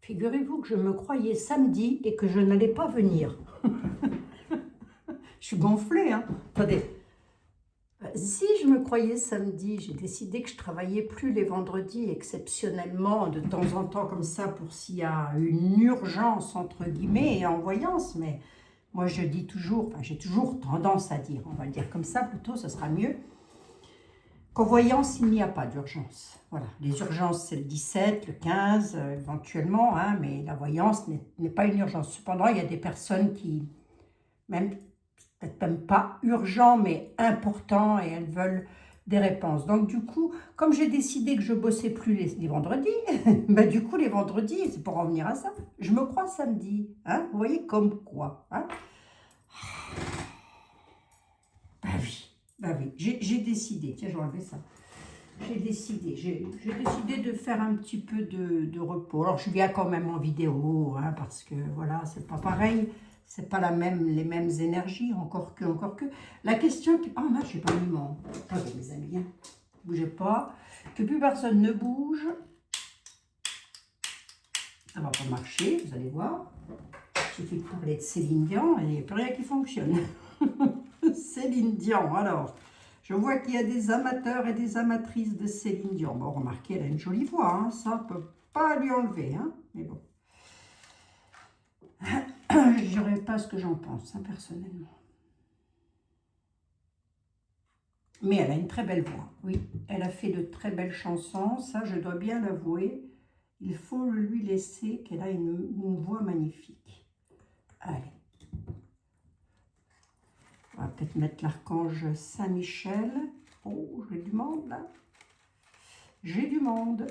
Figurez-vous que je me croyais samedi et que je n'allais pas venir. Je suis gonflée, hein. Attendez. Si je me croyais samedi, j'ai décidé que je travaillais plus les vendredis exceptionnellement, de temps en temps comme ça, pour s'il y a une urgence, entre guillemets, et en voyance. Mais moi, je dis toujours, enfin, j'ai toujours tendance à dire, on va le dire comme ça plutôt, ce sera mieux, qu'en voyance, il n'y a pas d'urgence. Voilà, les urgences, c'est le 17, le 15, éventuellement, hein, mais la voyance n'est pas une urgence. Cependant, il y a des personnes qui, même peut-être même pas urgent, mais important, et elles veulent des réponses. Donc du coup, comme j'ai décidé que je bossais plus les vendredis, bah, du coup les vendredis, c'est pour en venir à ça, je me crois samedi. Hein, vous voyez, comme quoi. Hein. Bah oui, j'ai décidé, tiens, je vais enlever ça. J'ai décidé de faire un petit peu de repos. Alors je viens quand même en vidéo, hein, parce que voilà, c'est pas pareil, c'est pas les mêmes énergies, encore que. La question qui... Ah, là, j'ai pas mis mon... Attendez, mes amis, hein. Bougez pas, que plus personne ne bouge. Ça va pas marcher, vous allez voir. Il suffit de parler de Céline Dion et il n'y a plus rien qui fonctionne. Céline Dion, alors... Je vois qu'il y a des amateurs et des amatrices de Céline Dion. Bon, remarquez, elle a une jolie voix, hein, ça ne peut pas lui enlever, hein, mais bon. Je ne dirais pas ce que j'en pense, hein, personnellement. Mais elle a une très belle voix, oui. Elle a fait de très belles chansons, ça, je dois bien l'avouer. Il faut lui laisser qu'elle a une voix magnifique. Allez. On va peut-être mettre l'archange Saint-Michel. Oh, j'ai du monde, là. J'ai du monde.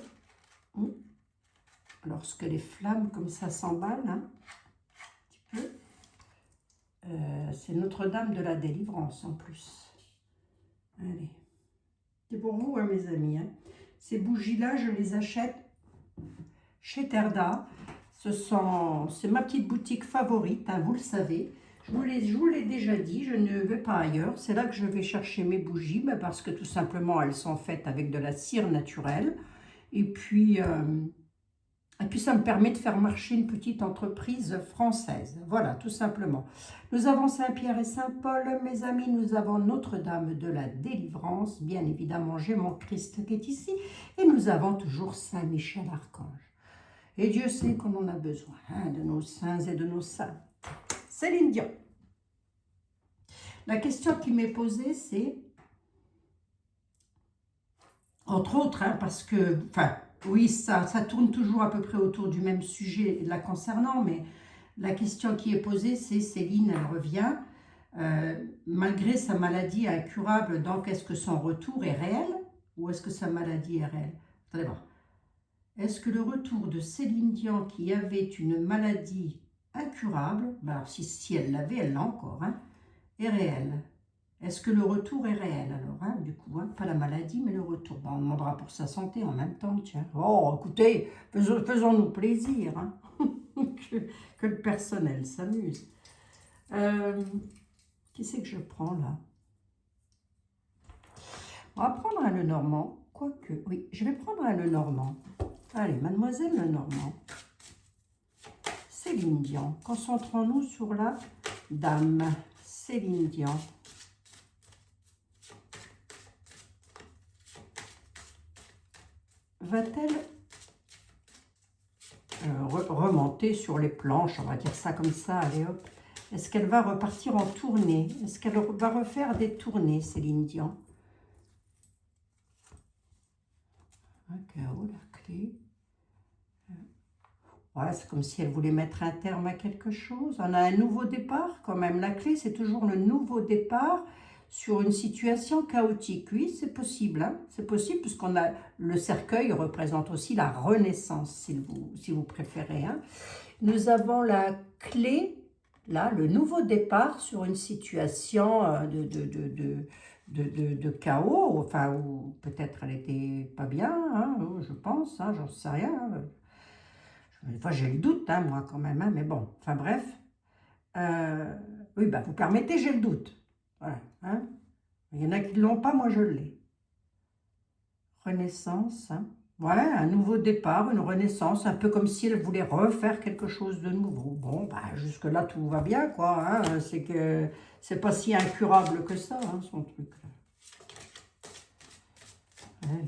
Lorsque les flammes comme ça s'emballent, hein, un petit peu, c'est Notre-Dame de la Délivrance en plus. Allez, c'est pour vous, hein, mes amis. Hein. Ces bougies-là, je les achète chez Terda. C'est ma petite boutique favorite, hein, vous le savez. Je vous l'ai déjà dit, je ne vais pas ailleurs. C'est là que je vais chercher mes bougies, parce que tout simplement, elles sont faites avec de la cire naturelle. Et puis ça me permet de faire marcher une petite entreprise française. Voilà, tout simplement. Nous avons Saint-Pierre et Saint-Paul, mes amis. Nous avons Notre-Dame de la Délivrance. Bien évidemment, j'ai mon Christ qui est ici. Et nous avons toujours Saint-Michel Archange. Et Dieu sait qu'on en a besoin, hein, de nos saints et de nos saints. Céline Dion. La question qui m'est posée, c'est... Entre autres, hein, parce que... Enfin, oui, ça tourne toujours à peu près autour du même sujet la concernant, mais la question qui est posée, c'est Céline, elle revient, malgré sa maladie incurable, donc est-ce que son retour est réel ou est-ce que sa maladie est réelle? Attendez voir. Est-ce que le retour de Céline Dion, qui avait une maladie incurable, ben alors si elle l'avait, elle l'a encore, hein, est réel? Est-ce que le retour est réel alors, hein, du coup, hein, pas la maladie, mais le retour. Bon, on demandera pour sa santé en même temps, tiens. Oh, écoutez, faisons-nous plaisir, hein, que le personnel s'amuse. Qui c'est que je prends là? On va prendre un Lenormand, quoique, oui, je vais prendre un Lenormand. Allez, mademoiselle Lenormand. Céline Dion. Concentrons-nous sur la dame. Céline Dion. Va-t-elle remonter sur les planches, on va dire ça comme ça, allez hop. Est-ce qu'elle va repartir en tournée? Est-ce qu'elle va refaire des tournées, Céline Dion? Un chaos, la clé. Ouais, c'est comme si elle voulait mettre un terme à quelque chose. On a un nouveau départ quand même. La clé, c'est toujours le nouveau départ sur une situation chaotique. Oui, c'est possible. Hein, c'est possible puisqu'on a le cercueil représente aussi la renaissance, si vous préférez. Hein. Nous avons la clé, là, le nouveau départ sur une situation de chaos, enfin, où peut-être elle n'était pas bien, hein, je pense, hein, j'en sais rien. Hein. Des fois, j'ai le doute, hein, moi, quand même, hein, mais bon, enfin bref. Oui, bah, vous permettez, j'ai le doute. Voilà. Hein. Il y en a qui ne l'ont pas, moi je l'ai. Renaissance. Hein. Ouais, un nouveau départ, une renaissance, un peu comme si elle voulait refaire quelque chose de nouveau. Bon, bah, jusque-là, tout va bien, quoi. Hein. C'est que c'est pas si incurable que ça, hein, son truc. Ouais.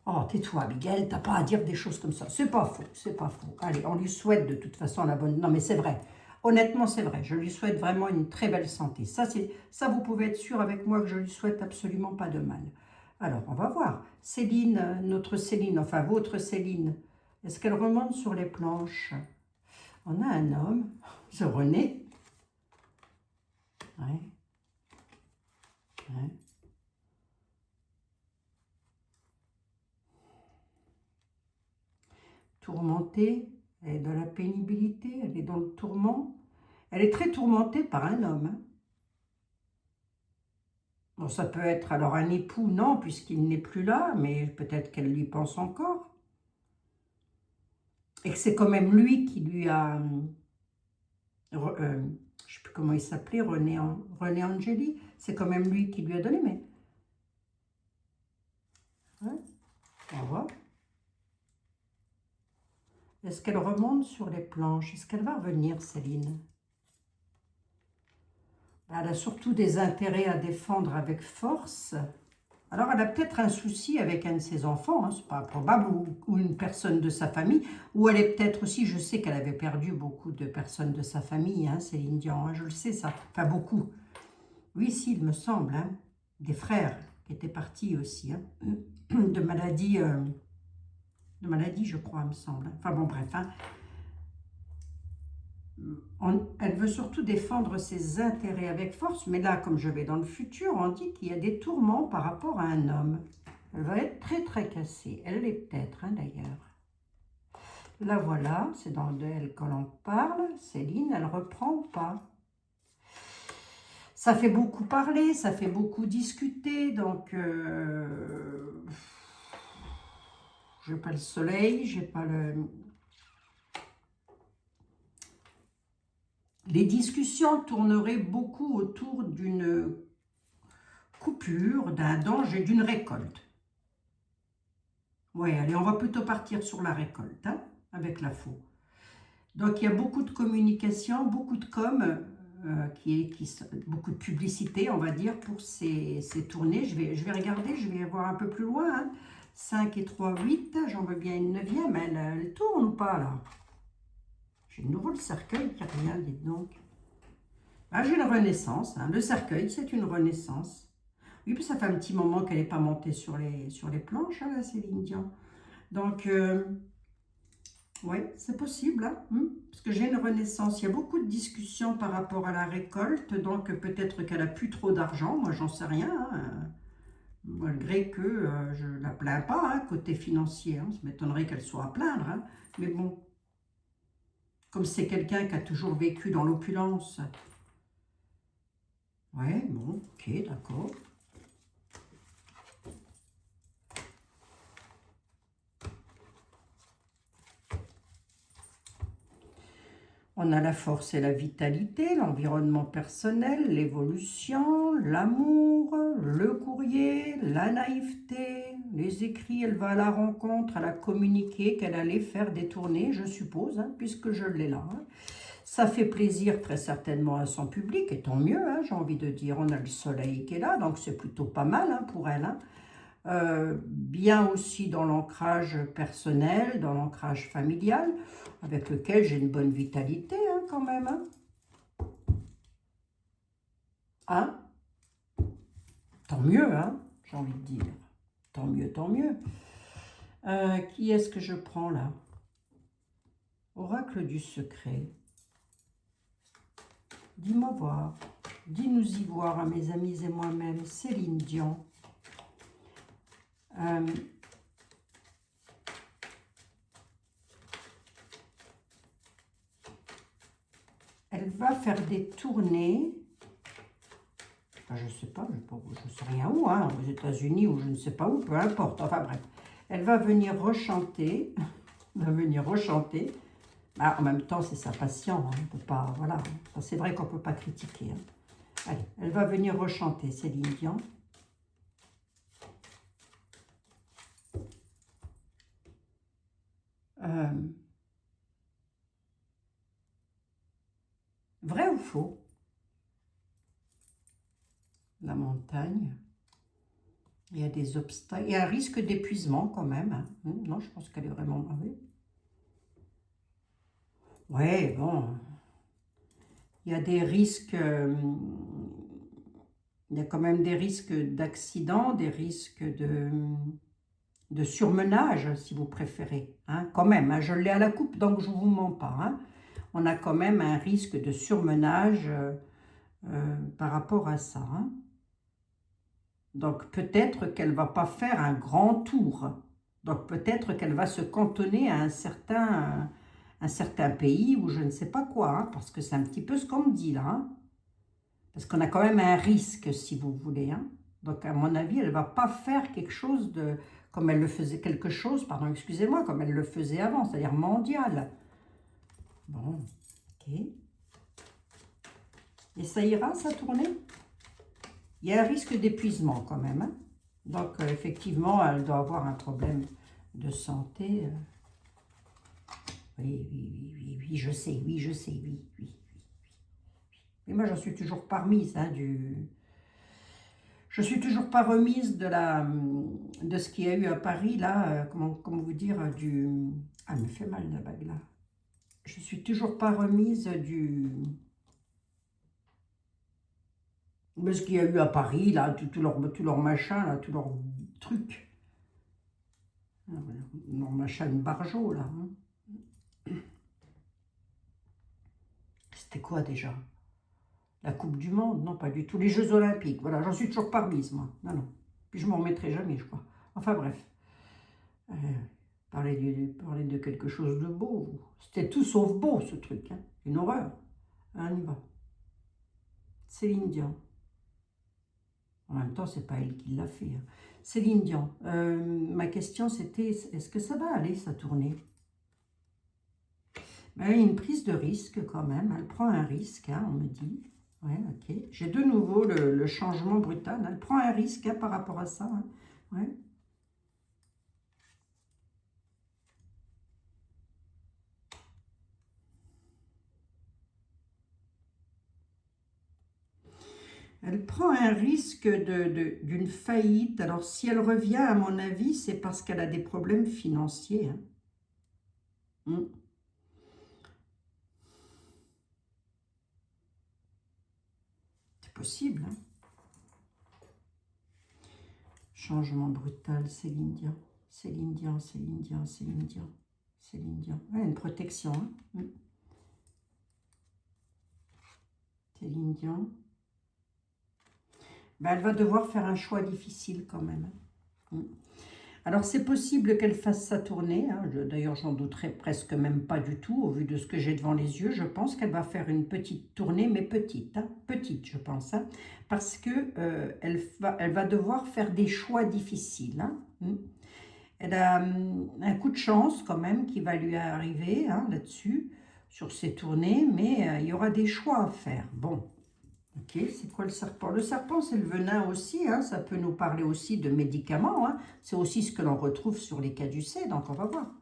Oh, tais-toi, Abigail, t'as pas à dire des choses comme ça. C'est pas faux, c'est pas faux. Allez, on lui souhaite de toute façon la bonne... Non, mais c'est vrai. Honnêtement, c'est vrai. Je lui souhaite vraiment une très belle santé. Ça, vous pouvez être sûr avec moi que je lui souhaite absolument pas de mal. Alors, on va voir. Céline, notre Céline, enfin votre Céline, est-ce qu'elle remonte sur les planches? On a un homme, c'est René. Ouais, ouais. Tourmentée, elle est dans la pénibilité, elle est dans le tourment. Elle est très tourmentée par un homme. Hein. Bon, ça peut être alors un époux, non, puisqu'il n'est plus là, mais peut-être qu'elle lui pense encore. Et que c'est quand même lui qui lui a... je ne sais plus comment il s'appelait, René Angeli. C'est quand même lui qui lui a donné, mais... Ouais, on va. Est-ce qu'elle remonte sur les planches? Est-ce qu'elle va revenir, Céline? Elle a surtout des intérêts à défendre avec force. Alors, elle a peut-être un souci avec un de ses enfants, hein, c'est pas probable, ou une personne de sa famille, ou elle est peut-être aussi, je sais qu'elle avait perdu beaucoup de personnes de sa famille, hein, Céline Dion, hein, je le sais ça, enfin beaucoup. Oui, si, il me semble, hein, des frères qui étaient partis aussi, hein, de maladie, je crois, il me semble. Enfin bon, bref, hein. Elle veut surtout défendre ses intérêts avec force, mais là, comme je vais dans le futur, on dit qu'il y a des tourments par rapport à un homme. Elle va être très très cassée. Elle l'est peut-être, hein, d'ailleurs. La voilà, c'est dans d'elle qu'on en parle. Céline, elle reprend pas. Ça fait beaucoup parler, ça fait beaucoup discuter, donc j'ai pas le soleil, j'ai pas le... Les discussions tourneraient beaucoup autour d'une coupure, d'un danger, d'une récolte. Oui, allez, on va plutôt partir sur la récolte, hein, avec la faux. Donc, il y a beaucoup de communication, beaucoup de com, beaucoup de publicité, on va dire, pour ces tournées. Je vais regarder, je vais voir un peu plus loin. Hein. 5 et 3, 8, j'en veux bien une neuvième. Elle tourne ou pas, là? J'ai de nouveau le cercueil qui revient, dites donc. Ah, j'ai une renaissance. Hein. Le cercueil, c'est une renaissance. Oui, puis ça fait un petit moment qu'elle n'est pas montée sur les planches, hein, la Céline Dion. Donc, oui, c'est possible, hein, parce que j'ai une renaissance. Il y a beaucoup de discussions par rapport à la récolte, donc peut-être qu'elle a plus trop d'argent, moi j'en sais rien, hein, malgré que je ne la plains pas, hein, côté financier, hein, ça m'étonnerait qu'elle soit à plaindre, hein, mais bon, comme c'est quelqu'un qui a toujours vécu dans l'opulence. Ouais, bon, ok, d'accord. On a la force et la vitalité, l'environnement personnel, l'évolution, l'amour, le courrier, la naïveté, les écrits. Elle va à la rencontre, elle a communiqué qu'elle allait faire des tournées, je suppose, hein, puisque je l'ai là. Hein. Ça fait plaisir très certainement à son public, et tant mieux, hein, j'ai envie de dire. On a le soleil qui est là, donc c'est plutôt pas mal hein, pour elle. Hein. Bien aussi dans l'ancrage personnel, dans l'ancrage familial, avec lequel j'ai une bonne vitalité hein, quand même. Hein. Hein? Tant mieux, hein, j'ai envie de dire. Tant mieux, tant mieux. Qui est-ce que je prends là? Oracle du secret. Dis-moi voir. Dis-nous y voir à mes amis et moi-même. Céline Dion. Elle va faire des tournées. Enfin, je ne sais pas, je ne sais rien où, hein, aux États-Unis ou je ne sais pas où, peu importe. Enfin bref, elle va venir rechanter. Bah, en même temps, c'est sa passion. Hein, on peut pas, voilà. C'est vrai qu'on ne peut pas critiquer. Hein. Allez, elle va venir rechanter Céline Dion. vrai ou faux? La montagne. Il y a des obstacles. Il y a un risque d'épuisement quand même. Hein. Non, je pense qu'elle est vraiment... Ah oui. Ouais, bon. Il y a des risques... il y a quand même des risques d'accident, des risques de surmenage, si vous préférez. Hein. Quand même, hein, je l'ai à la coupe, donc je ne vous mens pas. Hein. On a quand même un risque de surmenage par rapport à ça. Hein. Donc peut-être qu'elle ne va pas faire un grand tour. Donc peut-être qu'elle va se cantonner à un certain pays ou je ne sais pas quoi, hein, parce que c'est un petit peu ce qu'on me dit là. Hein. Parce qu'on a quand même un risque, si vous voulez. Hein. Donc à mon avis, elle ne va pas faire quelque chose de... comme elle le faisait, quelque chose, pardon, excusez-moi, comme elle le faisait avant, c'est-à-dire mondial. Bon, ok. Et ça ira, ça tournée? Il y a un risque d'épuisement quand même. Hein. Donc, effectivement, elle doit avoir un problème de santé. Oui, oui, je sais, oui, je sais, oui. Mais moi, j'en suis toujours pas remise, hein, je suis toujours pas remise de ce qu'il y a eu à Paris, là, comment vous dire, Ah, elle me fait mal, la bague, là. Je suis toujours pas remise de ce qu'il y a eu à Paris, là, tout leur machin, là, tout leur truc. Leur machin Barjot, là. Hein. C'était quoi déjà? La Coupe du Monde? Non, pas du tout. Les Jeux Olympiques, voilà, j'en suis toujours pas remise, moi. Non, non. Puis je m'en remettrai jamais, je crois. Enfin bref. Parler de quelque chose de beau. C'était tout sauf beau, ce truc. Hein. Une horreur. Hein, on y va. Céline Dion. En même temps, c'est pas elle qui l'a fait. Hein. Céline Dion. Ma question, c'était, est-ce que ça va aller, sa tournée? Ben, il y a une prise de risque, quand même. Elle prend un risque, hein, on me dit. Ouais, ok. J'ai de nouveau le changement brutal. Elle prend un risque hein, par rapport à ça. Hein. Ouais. Elle prend un risque d'une faillite. Alors, si elle revient, à mon avis, c'est parce qu'elle a des problèmes financiers. Hein. C'est possible. Hein. Changement brutal, Céline Dion. Céline Dion, Céline Dion, Céline Dion. Céline Dion. Ouais, une protection. Hein. Céline Dion. Ben, elle va devoir faire un choix difficile quand même. Hein. Alors, c'est possible qu'elle fasse sa tournée. Hein. D'ailleurs, j'en douterais presque même pas du tout, au vu de ce que j'ai devant les yeux. Je pense qu'elle va faire une petite tournée, mais petite. Hein. Petite, je pense. Hein. Parce que elle va devoir faire des choix difficiles. Hein. Elle a un coup de chance, quand même, qui va lui arriver hein, là-dessus, sur ses tournées. Mais il y aura des choix à faire. Bon. Ok, c'est quoi le serpent? Le serpent, c'est le venin aussi, hein, ça peut nous parler aussi de médicaments, hein. C'est aussi ce que l'on retrouve sur les caducées, donc on va voir.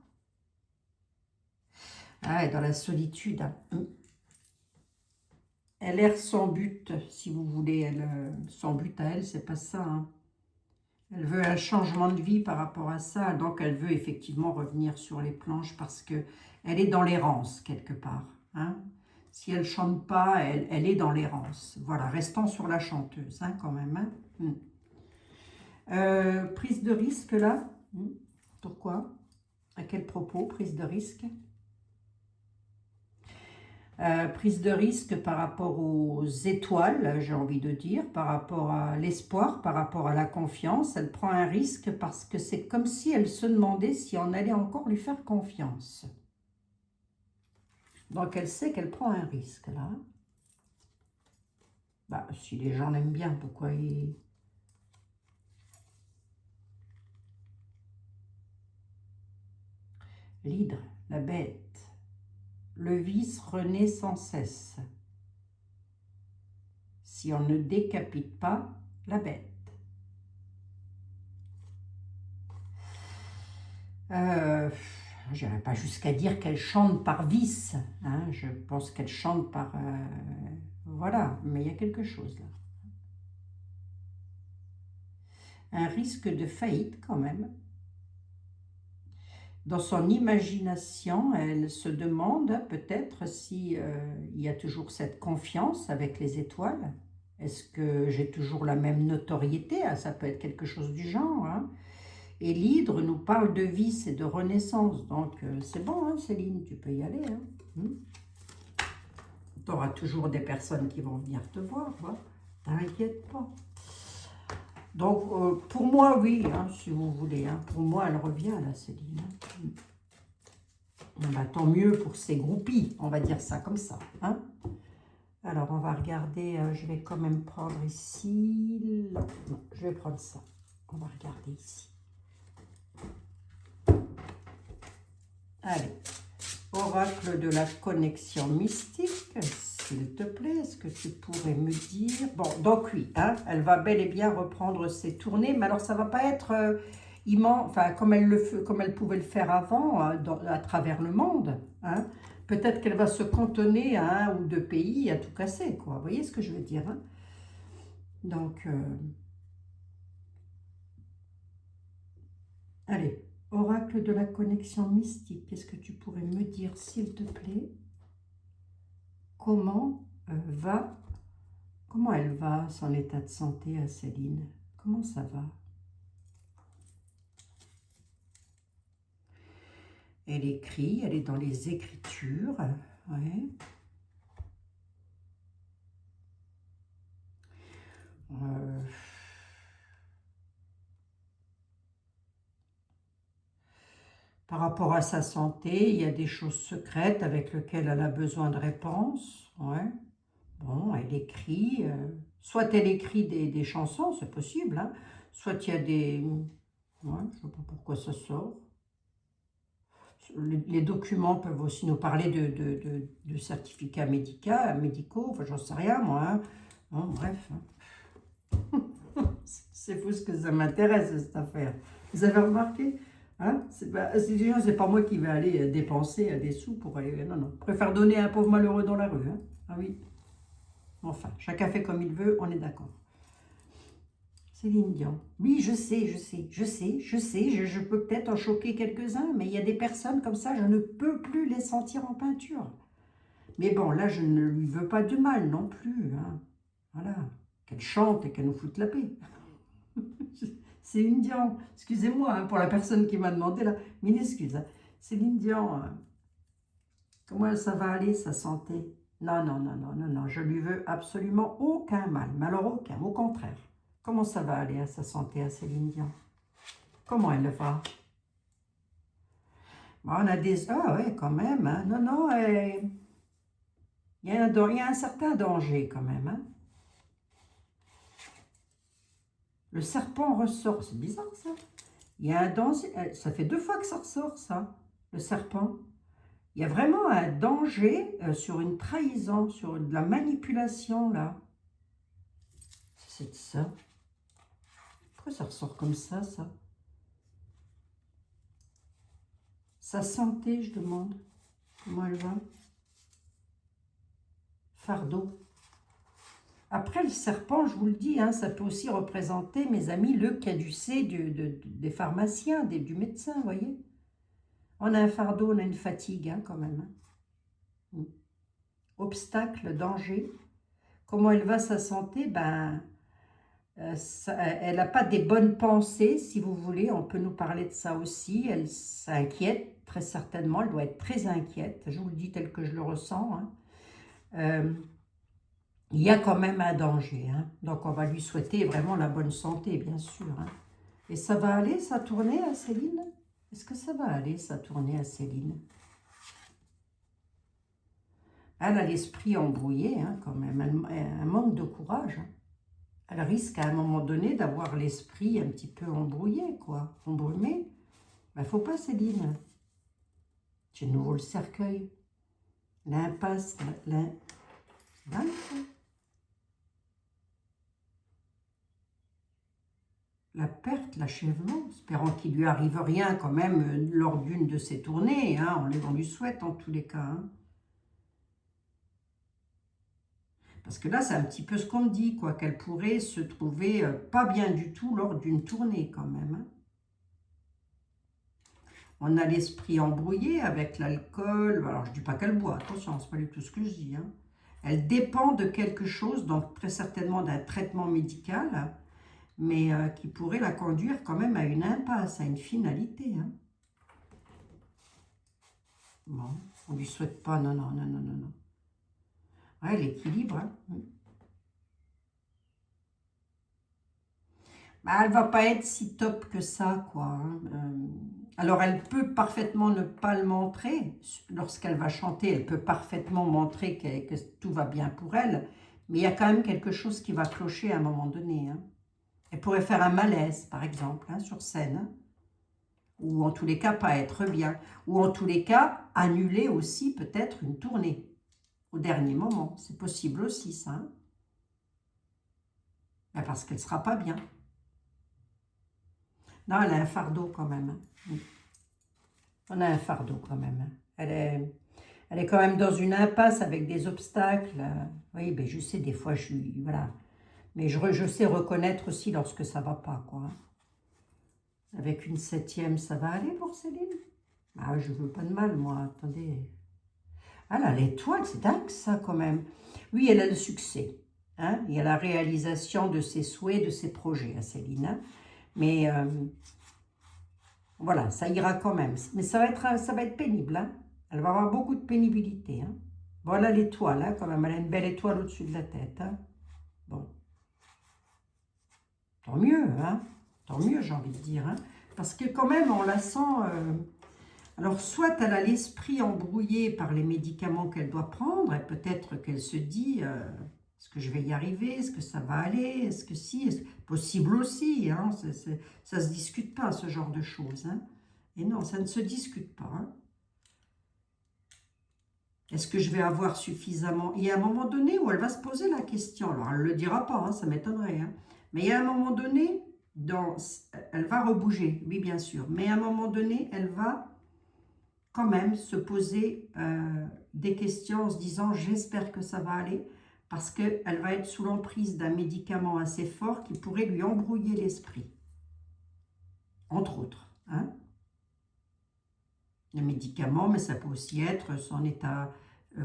Ah, et dans la solitude, hein. Elle erre sans but, si vous voulez, son but à elle, c'est pas ça. Hein. Elle veut un changement de vie par rapport à ça, donc elle veut effectivement revenir sur les planches parce que elle est dans l'errance quelque part, hein. Si elle chante pas, elle est dans l'errance. Voilà, restons sur la chanteuse, hein, quand même. Hein. Prise de risque, là. Pourquoi? À quel propos, prise de risque? Prise de risque par rapport aux étoiles, j'ai envie de dire, par rapport à l'espoir, par rapport à la confiance. Elle prend un risque parce que c'est comme si elle se demandait si on allait encore lui faire confiance. Donc elle sait qu'elle prend un risque, là. Bah, si les gens l'aiment bien, pourquoi ils... L'hydre, la bête. Le vice renaît sans cesse. Si on ne décapite pas la bête. je n'irai pas jusqu'à dire qu'elle chante par vice. Hein, je pense qu'elle chante par... voilà, mais il y a quelque chose là. Un risque de faillite quand même. Dans son imagination, elle se demande peut-être si il y a toujours cette confiance avec les étoiles. Est-ce que j'ai toujours la même notoriété? Ah, ça peut être quelque chose du genre. Hein. Et l'hydre nous parle de vice et de renaissance. Donc, c'est bon, hein, Céline, tu peux y aller. Hein. Tu auras toujours des personnes qui vont venir te voir. Hein. T'inquiète pas. Donc, pour moi, oui, hein, si vous voulez. Hein. Pour moi, elle revient, là, Céline. Bah, tant mieux pour ses groupies, on va dire ça comme ça. Hein. Alors, on va regarder. Je vais quand même prendre ici. Là. Non, je vais prendre ça. On va regarder ici. Allez. Oracle de la connexion mystique, s'il te plaît, est-ce que tu pourrais me dire... Bon, donc oui, hein, elle va bel et bien reprendre ses tournées, mais alors ça ne va pas être immense, enfin, comme elle pouvait le faire avant, à travers le monde. Hein. Peut-être qu'elle va se cantonner à 1 ou 2 pays, à tout casser, quoi. Vous voyez ce que je veux dire? Hein. Donc, allez. Oracle de la connexion mystique, qu'est-ce que tu pourrais me dire, s'il te plaît? Comment elle va, son état de santé à Céline? Comment ça va? Elle écrit, elle est dans les écritures, ouais. Par rapport à sa santé, il y a des choses secrètes avec lesquelles elle a besoin de réponses. Ouais. Bon, elle écrit. Soit elle écrit des chansons, c'est possible. Hein, soit il y a des... Ouais, je ne sais pas pourquoi ça sort. Les documents peuvent aussi nous parler de certificats médicaux. Enfin, j'en sais rien, moi. Hein. Bon, bref. Hein. C'est fou ce que ça m'intéresse, cette affaire. Vous avez remarqué? Hein, c'est pas moi qui vais aller dépenser des sous pour aller... Non, non. Je préfère donner à un pauvre malheureux dans la rue. Hein. Ah oui. Enfin, chacun fait comme il veut, on est d'accord. Céline Dion. Oui, je sais, je peux peut-être en choquer quelques-uns, mais il y a des personnes comme ça, je ne peux plus les sentir en peinture. Mais bon, là, je ne lui veux pas de mal non plus. Hein. Voilà. Qu'elle chante et qu'elle nous foute la paix. Céline Dion, excusez-moi hein, pour la personne qui m'a demandé là, mille excuses. Hein. Céline Dion, comment ça va aller sa santé? Non, non, non, non, non, non, je lui veux absolument aucun mal, mais alors aucun, au contraire. Comment ça va aller à sa santé à Céline Dion? Comment elle va? Bon, on a des... Ah ouais, quand même, hein. Non, non, il y a un certain danger quand même, hein. Le serpent ressort, c'est bizarre ça. Il y a un danger, ça fait 2 fois que ça ressort ça, le serpent. Il y a vraiment un danger sur une trahison, sur de la manipulation là. C'est ça. Pourquoi ça ressort comme ça, ça? Sa santé, je demande. Comment elle va? Fardeau. Après, le serpent, je vous le dis, hein, ça peut aussi représenter, mes amis, le caducée des pharmaciens, du médecin, vous voyez. On a un fardeau, on a une fatigue, hein, quand même. Hein. Obstacle, danger. Comment elle va, sa santé? Ben, elle n'a pas des bonnes pensées, si vous voulez. On peut nous parler de ça aussi. Elle s'inquiète, très certainement. Elle doit être très inquiète. Je vous le dis tel que je le ressens. Hein. Il y a quand même un danger. Hein. Donc, on va lui souhaiter vraiment la bonne santé, bien sûr. Hein. Et ça va aller, sa tournée à Céline? Est-ce que ça va aller, sa tournée à Céline? Elle a l'esprit embrouillé, hein, quand même. Elle manque de courage. Hein. Elle risque à un moment donné d'avoir l'esprit un petit peu embrouillé, quoi. Embrumé. Ben, faut pas, Céline. J'ai de nouveau le cercueil. L'impasse. la perte, l'achèvement, espérant qu'il lui arrive rien quand même lors d'une de ses tournées, hein, on lui souhaite en tous les cas. Hein. Parce que là, c'est un petit peu ce qu'on me dit, quoi, qu'elle pourrait se trouver pas bien du tout lors d'une tournée quand même. Hein. On a l'esprit embrouillé avec l'alcool. Alors, je ne dis pas qu'elle boit, attention, ce n'est pas du tout ce que je dis. Hein. Elle dépend de quelque chose, donc très certainement d'un traitement médical, mais qui pourrait la conduire quand même à une impasse, à une finalité. Hein. Bon, on ne lui souhaite pas, non, non, non, non, non, non. Ouais, l'équilibre. Hein. Bah, elle ne va pas être si top que ça, quoi. Hein. Alors, elle peut parfaitement ne pas le montrer. Lorsqu'elle va chanter, elle peut parfaitement montrer que tout va bien pour elle. Mais il y a quand même quelque chose qui va clocher à un moment donné. Hein. Elle pourrait faire un malaise, par exemple, hein, sur scène. Hein. Ou en tous les cas, pas être bien. Ou en tous les cas, annuler aussi peut-être une tournée au dernier moment. C'est possible aussi, ça. Hein. Ben, parce qu'elle ne sera pas bien. Non, elle a un fardeau quand même. Hein. On a un fardeau quand même. Hein. Elle est quand même dans une impasse avec des obstacles. Oui, ben je sais, des fois, je suis... Voilà. Mais je sais reconnaître aussi lorsque ça ne va pas, quoi. Avec une 7e, ça va aller pour Céline? Ah, je veux pas de mal, moi. Attendez. Ah là, l'étoile, c'est dingue, ça, quand même. Oui, elle a le succès. Hein. Il y a la réalisation de ses souhaits, de ses projets, à Céline. Hein. Mais... voilà, ça ira quand même. Mais ça va être pénible. Hein. Elle va avoir beaucoup de pénibilité. Hein. Voilà l'étoile, hein, quand même. Elle a une belle étoile au-dessus de la tête. Hein. Bon. Tant mieux, hein. Tant mieux, j'ai envie de dire. Hein. Parce que quand même, on la sent... alors, soit elle a l'esprit embrouillé par les médicaments qu'elle doit prendre, et peut-être qu'elle se dit... est-ce que je vais y arriver? Est-ce que ça va aller? Est-ce que si? Est-ce... Possible aussi. Hein. Ça ne se discute pas, ce genre de choses. Hein. Et non, ça ne se discute pas. Hein. Est-ce que je vais avoir suffisamment... Il y a un moment donné où elle va se poser la question. Alors, elle ne le dira pas, hein, ça m'étonnerait. Hein. Mais il y a un moment donné, elle va rebouger, oui, bien sûr. Mais à un moment donné, elle va quand même se poser des questions en se disant « J'espère que ça va aller ». Parce qu'elle va être sous l'emprise d'un médicament assez fort qui pourrait lui embrouiller l'esprit. Entre autres. Hein. Le médicament, mais ça peut aussi être son état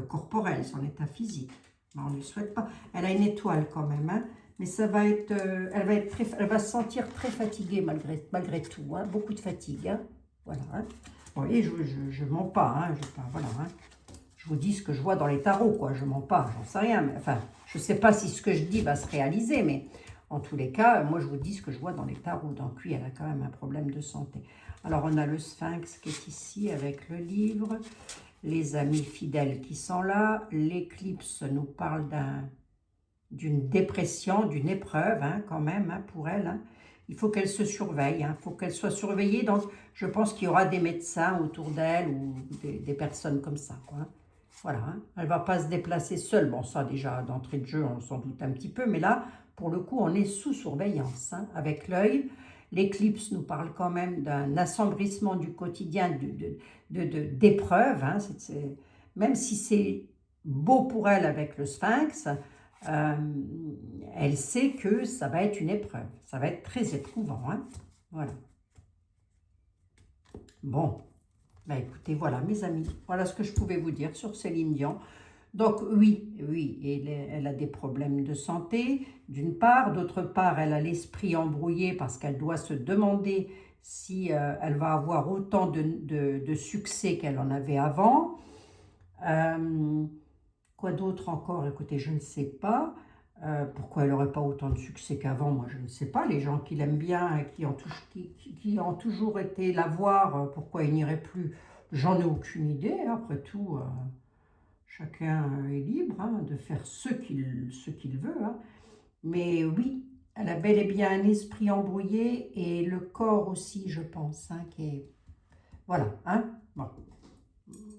corporel, son état physique. Ben, on ne lui souhaite pas. Elle a une étoile quand même, hein, mais ça va être, elle va se sentir très fatiguée malgré tout. Hein, beaucoup de fatigue. Hein, voilà. Hein. Bon, et je ne mens pas. Hein, voilà. Hein. Je vous dis ce que je vois dans les tarots, quoi. Je ne mens pas, j'en sais rien. Mais, enfin, je ne sais pas si ce que je dis va se réaliser, mais en tous les cas, moi, je vous dis ce que je vois dans les tarots. Donc, oui, elle a quand même un problème de santé. Alors, on a le Sphinx qui est ici avec le livre. Les amis fidèles qui sont là. L'éclipse nous parle d'une dépression, d'une épreuve, hein, quand même, hein, pour elle. Hein. Il faut qu'elle se surveille, il faut qu'elle soit surveillée. Donc, je pense qu'il y aura des médecins autour d'elle ou des personnes comme ça, quoi. Voilà, hein. Elle ne va pas se déplacer seule. Bon, ça, déjà, d'entrée de jeu, on s'en doute un petit peu. Mais là, pour le coup, on est sous surveillance, hein, avec l'œil. L'éclipse nous parle quand même d'un assombrissement du quotidien, d'épreuves. Hein, même si c'est beau pour elle avec le Sphinx, elle sait que ça va être une épreuve. Ça va être très éprouvant. Hein, voilà. Bon. Ben écoutez, voilà mes amis, voilà ce que je pouvais vous dire sur Céline Dion. Donc oui, elle a des problèmes de santé, d'une part. D'autre part, elle a l'esprit embrouillé parce qu'elle doit se demander si elle va avoir autant de succès qu'elle en avait avant. Quoi d'autre encore? Écoutez, je ne sais pas. Pourquoi elle n'aurait pas autant de succès qu'avant? Moi, je ne sais pas. Les gens qui l'aiment bien, qui ont toujours été la voir, pourquoi ils n'iraient plus? J'en ai aucune idée. Après tout, chacun est libre hein, de faire ce qu'il veut. Hein. Mais oui, elle a bel et bien un esprit embrouillé et le corps aussi, je pense. Hein, qui est... Voilà. Hein. Bon.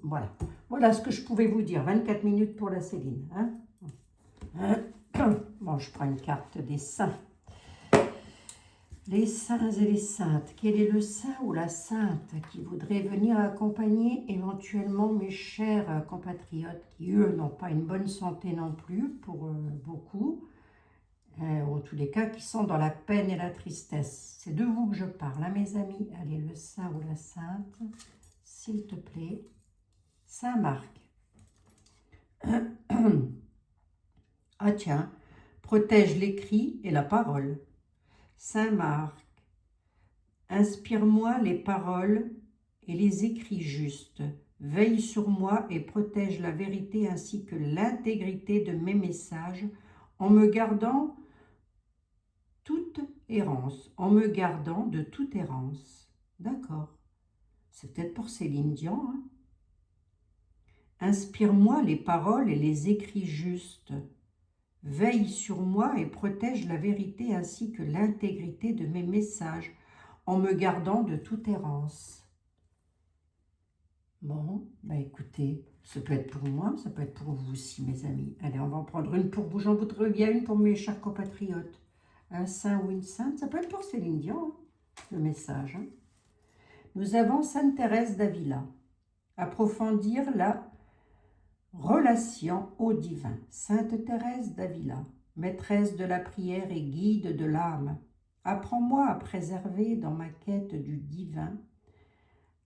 Voilà. Voilà ce que je pouvais vous dire. 24 minutes pour la Céline. Hein. Bon, je prends une carte des saints. Les saints et les saintes, quel est le saint ou la sainte qui voudrait venir accompagner éventuellement mes chers compatriotes qui, eux, n'ont pas une bonne santé non plus, pour beaucoup, ou en tous les cas, qui sont dans la peine et la tristesse. C'est de vous que je parle, hein, mes amis. Allez, le saint ou la sainte, s'il te plaît. Saint Marc. Ah tiens, protège l'écrit et la parole. Saint Marc, inspire-moi les paroles et les écrits justes. Veille sur moi et protège la vérité ainsi que l'intégrité de mes messages en me gardant toute errance, en me gardant de toute errance. D'accord. C'est peut-être pour Céline Dion. Hein. Inspire-moi les paroles et les écrits justes. Veille sur moi et protège la vérité ainsi que l'intégrité de mes messages, en me gardant de toute errance. Bon, bah écoutez, ça peut être pour moi, ça peut être pour vous aussi, mes amis. Allez, on va en prendre une pour vous. J'en voudrais bien une pour mes chers compatriotes. Un saint ou une sainte, ça peut être pour Céline Dion, hein, le message. Hein. Nous avons Sainte Thérèse d'Avila. Approfondir la relation au divin. Sainte Thérèse d'Avila, maîtresse de la prière et guide de l'âme, apprends-moi à préserver dans ma quête du divin,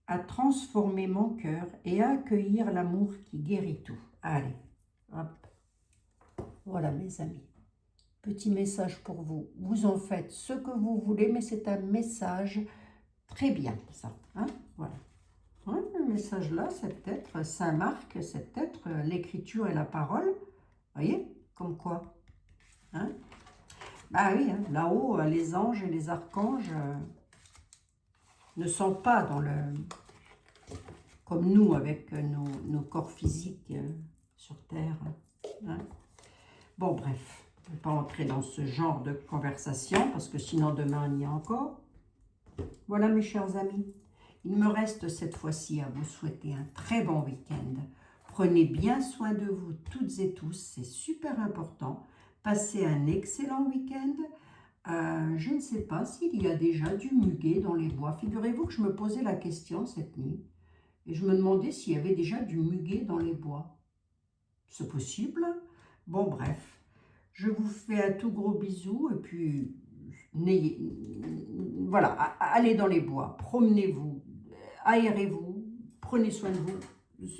à transformer mon cœur et à accueillir l'amour qui guérit tout. Allez, hop. Voilà mes amis. Petit message pour vous. Vous en faites ce que vous voulez, mais c'est un message très bien, ça. Hein, voilà. Ouais, le message là, c'est peut-être Saint Marc, c'est peut-être l'écriture et la parole. Vous voyez, comme quoi. Hein? Bah oui, hein, là-haut, les anges et les archanges ne sont pas dans le... comme nous, avec nos corps physiques sur Terre. Hein? Bon, bref, je ne vais pas entrer dans ce genre de conversation, parce que sinon demain, on y est encore. Voilà, mes chers amis. Il me reste cette fois-ci à vous souhaiter un très bon week-end. Prenez bien soin de vous toutes et tous, c'est super important. Passez un excellent week-end. Je ne sais pas s'il y a déjà du muguet dans les bois. Figurez-vous que je me posais la question cette nuit et je me demandais s'il y avait déjà du muguet dans les bois. C'est possible? Bon, bref. Je vous fais un tout gros bisou et puis voilà, allez dans les bois, promenez-vous, aérez-vous, prenez soin de vous,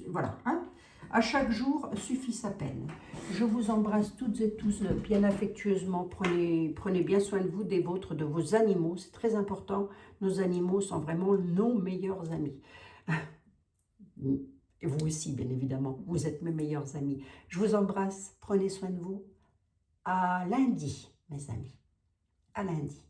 voilà. Hein. À chaque jour suffit sa peine. Je vous embrasse toutes et tous bien affectueusement. Prenez bien soin de vous, des vôtres, de vos animaux. C'est très important. Nos animaux sont vraiment nos meilleurs amis. Et vous aussi, bien évidemment. Vous êtes mes meilleurs amis. Je vous embrasse. Prenez soin de vous. À lundi, mes amis. À lundi.